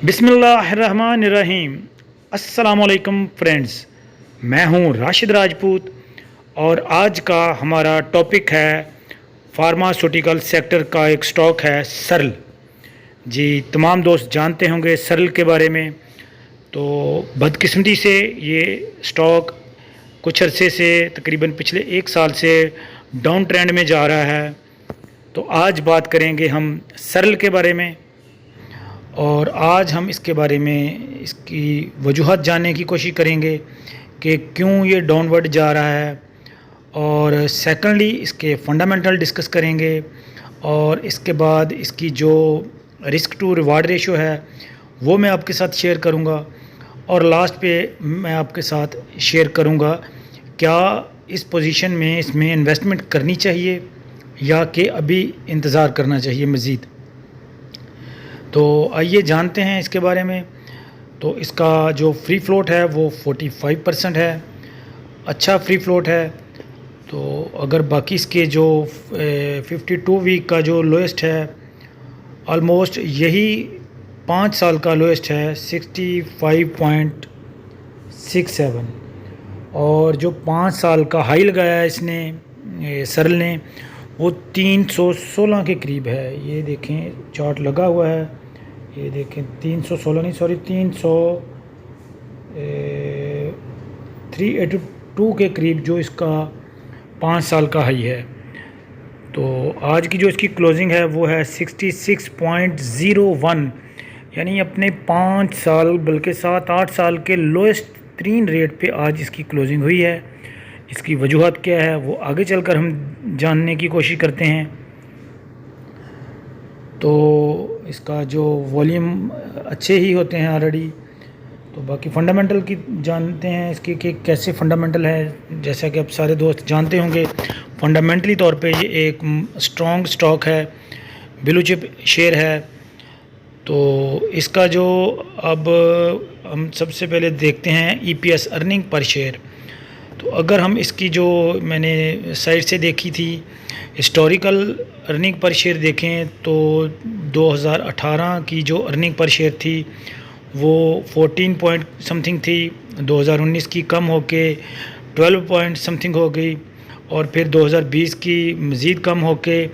बिस्मिल्लाहिर्रहमानिर्रहीम। अस्सलामुअलैकुम फ्रेंड्स, मैं हूं राशिद राजपूत और आज का हमारा टॉपिक है फार्मास्यूटिकल सेक्टर का एक स्टॉक है सरल। जी, तमाम दोस्त जानते होंगे सरल के बारे में। तो बदकिस्मती से ये स्टॉक कुछ अरसे से तकरीबन पिछले एक साल से डाउन ट्रेंड में जा रहा है। तो आज बात करेंगे हम सरल के बारे में और आज हम इसके बारे में इसकी वजूहत जानने की कोशिश करेंगे कि क्यों ये डाउनवर्ड जा रहा है, और सेकंडली इसके फंडामेंटल डिस्कस करेंगे, और इसके बाद इसकी जो रिस्क टू रिवार्ड रेशो है वो मैं आपके साथ शेयर करूंगा, और लास्ट पे मैं आपके साथ शेयर करूंगा क्या इस पोजीशन में इसमें इन्वेस्टमेंट करनी चाहिए या कि अभी इंतज़ार करना चाहिए मज़ीद। तो आइए जानते हैं इसके बारे में। तो इसका जो फ्री फ्लोट है वो 45% है, अच्छा फ्री फ्लोट है। तो अगर बाकी इसके जो 52 वीक का जो लोएस्ट है, ऑलमोस्ट यही 5 साल का लोएस्ट है 65.67, और जो 5 साल का हाई लगाया है इसने सरल ने वो 316 के करीब है। ये देखें चार्ट लगा हुआ है, ये देखें 316 नहीं सॉरी 382 के करीब जो इसका 5 साल का हाई है। तो आज की जो इसकी क्लोजिंग है वो है 66.01, यानी अपने 5 साल बल्कि 7-8 साल के लोएस्ट तरीन रेट पे आज इसकी क्लोजिंग हुई है। इसकी वजूहत क्या है वो आगे चलकर हम जानने की कोशिश करते हैं। तो इसका जो वॉल्यूम अच्छे ही होते हैं ऑलरेडी। तो बाकी फ़ंडामेंटल की जानते हैं इसके कि कैसे फ़ंडामेंटल है। जैसा कि आप सारे दोस्त जानते होंगे, फ़ंडामेंटली तौर पे ये एक स्ट्रॉन्ग स्टॉक है, ब्लू चिप शेयर है। तो इसका जो अब हम सबसे पहले देखते हैं EPS अर्निंग पर शेयर। तो अगर हम इसकी जो मैंने साइट से देखी थी हिस्टोरिकल अर्निंग पर शेयर देखें तो 2018 की जो अर्निंग पर शेयर थी वो 14 पॉइंट समथिंग थी, 2019 की कम होके 12 पॉइंट समथिंग हो गई, और फिर 2020 की मज़ीद कम होके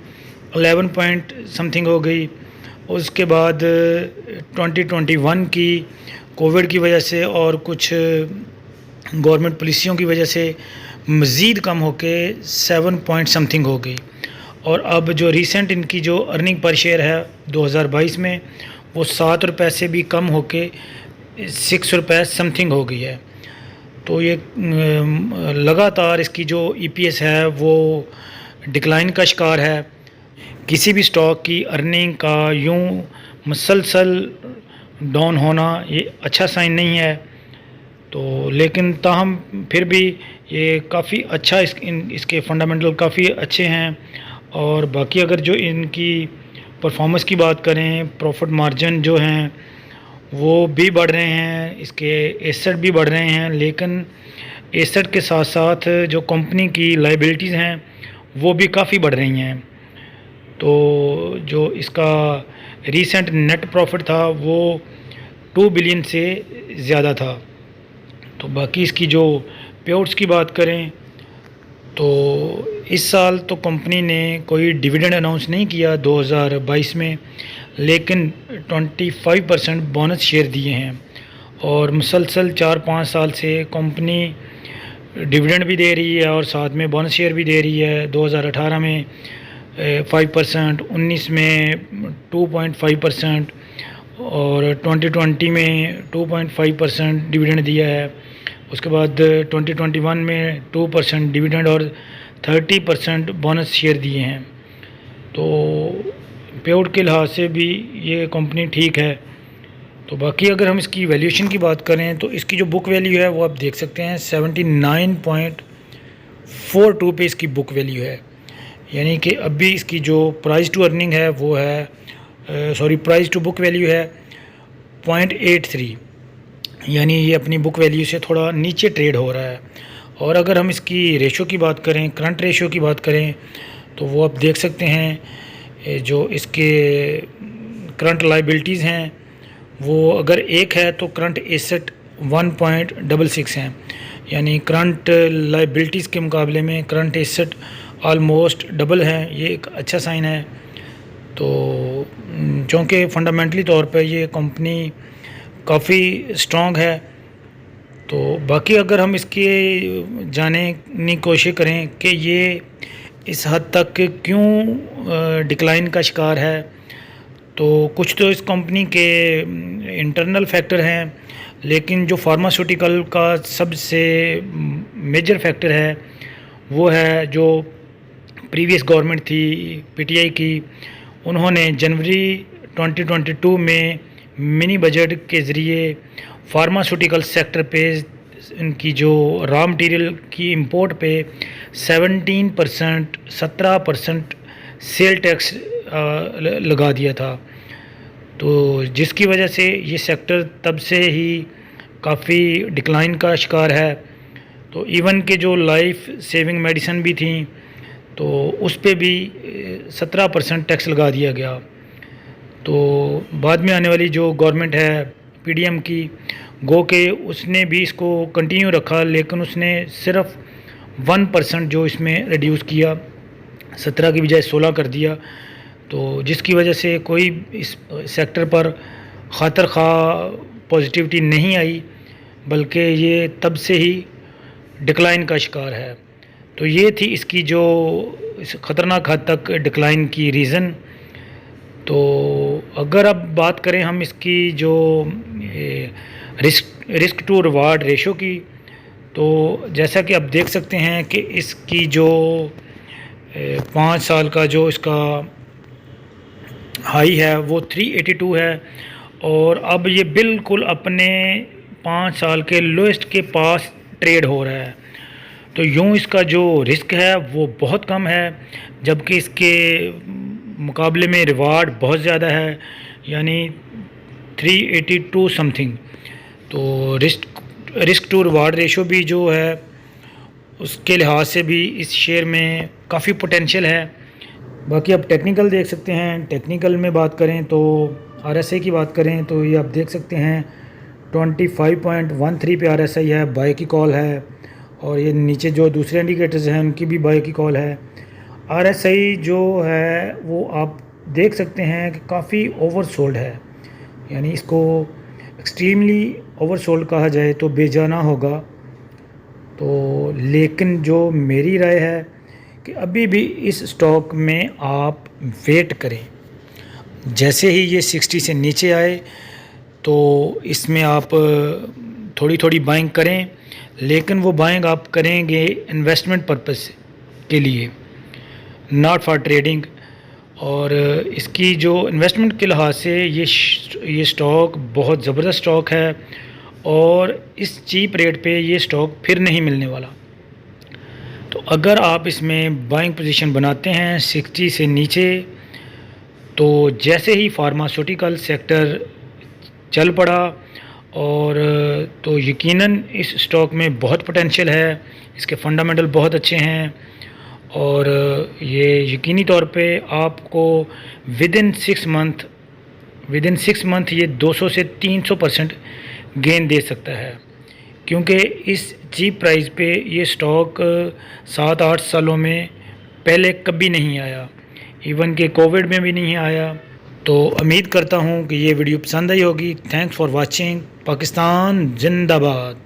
11 पॉइंट समथिंग हो गई। उसके बाद 2021 की कोविड की वजह से और कुछ गवर्नमेंट पॉलिसियों की वजह से मज़ीद कम होके 7 पॉइंट समथिंग हो गई। और अब जो रिसेंट इनकी जो अर्निंग पर शेयर है 2022 में वो 7 रुपये से भी कम होके 6 रुपये समथिंग हो गई है। तो ये लगातार इसकी जो EPS है वो डिक्लाइन का शिकार है। किसी भी स्टॉक की अर्निंग का यूं मुसलसल डाउन होना ये अच्छा साइन नहीं है। तो लेकिन ताहम फिर भी ये काफ़ी अच्छा इसके फंडामेंटल काफ़ी अच्छे हैं। और बाकी अगर जो इनकी परफॉर्मेंस की बात करें, प्रॉफिट मार्जिन जो हैं वो भी बढ़ रहे हैं, इसके एसेट भी बढ़ रहे हैं, लेकिन एसेट के साथ साथ जो कंपनी की लायबिलिटीज़ हैं वो भी काफ़ी बढ़ रही हैं। तो जो इसका रीसेंट नेट प्रॉफिट था वो 2 बिलियन से ज़्यादा था। तो बाकी इसकी जो पेआउट्स की बात करें तो इस साल तो कंपनी ने कोई डिविडेंड अनाउंस नहीं किया 2022 में, लेकिन 25% बोनस शेयर दिए हैं, और मुसलसल 4-5 साल से कंपनी डिविडेंड भी दे रही है और साथ में बोनस शेयर भी दे रही है। 2018 में 5%, 19 में 2.5% और 2020 में 2.5% डिविडेंड दिया है। उसके बाद 2021 में 2% डिविडेंड और 30% बोनस शेयर दिए हैं। तो पेआउट के लिहाज से भी ये कंपनी ठीक है। तो बाकी अगर हम इसकी वैल्यूएशन की बात करें तो इसकी जो बुक वैल्यू है वो आप देख सकते हैं 79.42 पे इसकी बुक वैल्यू है। यानी कि अभी इसकी जो प्राइस टू अर्निंग है वो है प्राइस टू बुक वैल्यू है 0.83, यानी ये अपनी बुक वैल्यू से थोड़ा नीचे ट्रेड हो रहा है। और अगर हम इसकी रेशो की बात करें, करंट रेशो की बात करें, तो वो आप देख सकते हैं जो इसके करंट लायबिलिटीज़ हैं वो अगर एक है तो करंट एसेट 1.66 हैं, यानी करंट लाइबिलिटीज़ के मुकाबले में करंट एसेट ऑलमोस्ट डबल है। ये एक अच्छा साइन है। तो चूँकि फंडामेंटली तौर पे ये कंपनी काफ़ी स्ट्रॉन्ग है। तो बाकी अगर हम इसके जानने की कोशिश करें कि ये इस हद तक क्यों डिक्लाइन का शिकार है, तो कुछ तो इस कंपनी के इंटरनल फैक्टर हैं, लेकिन जो फार्मास्यूटिकल का सबसे मेजर फैक्टर है वो है जो प्रीवियस गवर्नमेंट थी पीटीआई की, उन्होंने जनवरी 2022 में मिनी बजट के ज़रिए फार्मास्यूटिकल सेक्टर पे इनकी जो रॉ मटेरियल की इंपोर्ट पे 17% सेल टैक्स लगा दिया था। तो जिसकी वजह से ये सेक्टर तब से ही काफ़ी डिक्लाइन का शिकार है। तो इवन के जो लाइफ सेविंग मेडिसिन भी थी तो उस पे भी 17% टैक्स लगा दिया गया। तो बाद में आने वाली जो गवर्नमेंट है पीडीएम की, गो के उसने भी इसको कंटिन्यू रखा, लेकिन उसने सिर्फ 1% जो इसमें रिड्यूस किया, 17 की बजाय 16 कर दिया। तो जिसकी वजह से कोई इस सेक्टर पर खातर खा पॉजिटिविटी नहीं आई, बल्कि ये तब से ही डिक्लाइन का शिकार है। तो ये थी इसकी जो इस ख़तरनाक हद तक डिक्लाइन की रीज़न। तो अगर अब बात करें हम इसकी जो रिस्क टू रिवार्ड रेशो की, तो जैसा कि आप देख सकते हैं कि इसकी जो 5 साल का जो इसका हाई है वो 382 है, और अब ये बिल्कुल अपने 5 साल के लोएस्ट के पास ट्रेड हो रहा है। तो यूँ इसका जो रिस्क है वो बहुत कम है, जबकि इसके मुकाबले में रिवार्ड बहुत ज़्यादा है, यानी 382 समथिंग। तो रिस्क टू रिवार्ड रेशो भी जो है उसके लिहाज से भी इस शेयर में काफ़ी पोटेंशियल है। बाकी आप टेक्निकल देख सकते हैं। टेक्निकल में बात करें तो आरएसआई की बात करें तो ये आप देख सकते हैं 25.13 पे आरएसआई है, बाय की कॉल है, और ये नीचे जो दूसरे इंडिकेटर्स हैं उनकी भी बाय की कॉल है। आरएसआई जो है वो आप देख सकते हैं कि काफ़ी ओवरसोल्ड है, यानी इसको एक्सट्रीमली ओवरसोल्ड कहा जाए तो बेजाना होगा। तो लेकिन जो मेरी राय है कि अभी भी इस स्टॉक में आप वेट करें, जैसे ही ये 60 से नीचे आए तो इसमें आप थोड़ी थोड़ी बाइंग करें, लेकिन वो बाइंग आप करेंगे इन्वेस्टमेंट पर्पस के लिए, नॉट फॉर ट्रेडिंग। और इसकी जो इन्वेस्टमेंट के लिहाज से ये स्टॉक बहुत ज़बरदस्त स्टॉक है, और इस चीप रेट पे ये स्टॉक फिर नहीं मिलने वाला। तो अगर आप इसमें बाइंग पोजीशन बनाते हैं 60 से नीचे, तो जैसे ही फार्मास्यूटिकल सेक्टर चल पड़ा, और तो यकीनन इस स्टॉक में बहुत पोटेंशियल है, इसके फंडामेंटल बहुत अच्छे हैं, और ये यकीनी तौर पे आपको विद इन 6 मंथ ये 200 से 300% गेन दे सकता है, क्योंकि इस चीप प्राइस पे ये स्टॉक 7-8 सालों में पहले कभी नहीं आया, इवन के कोविड में भी नहीं आया। तो उम्मीद करता हूँ कि ये वीडियो पसंद आई होगी। Thanks for watching. पाकिस्तान जिंदाबाद।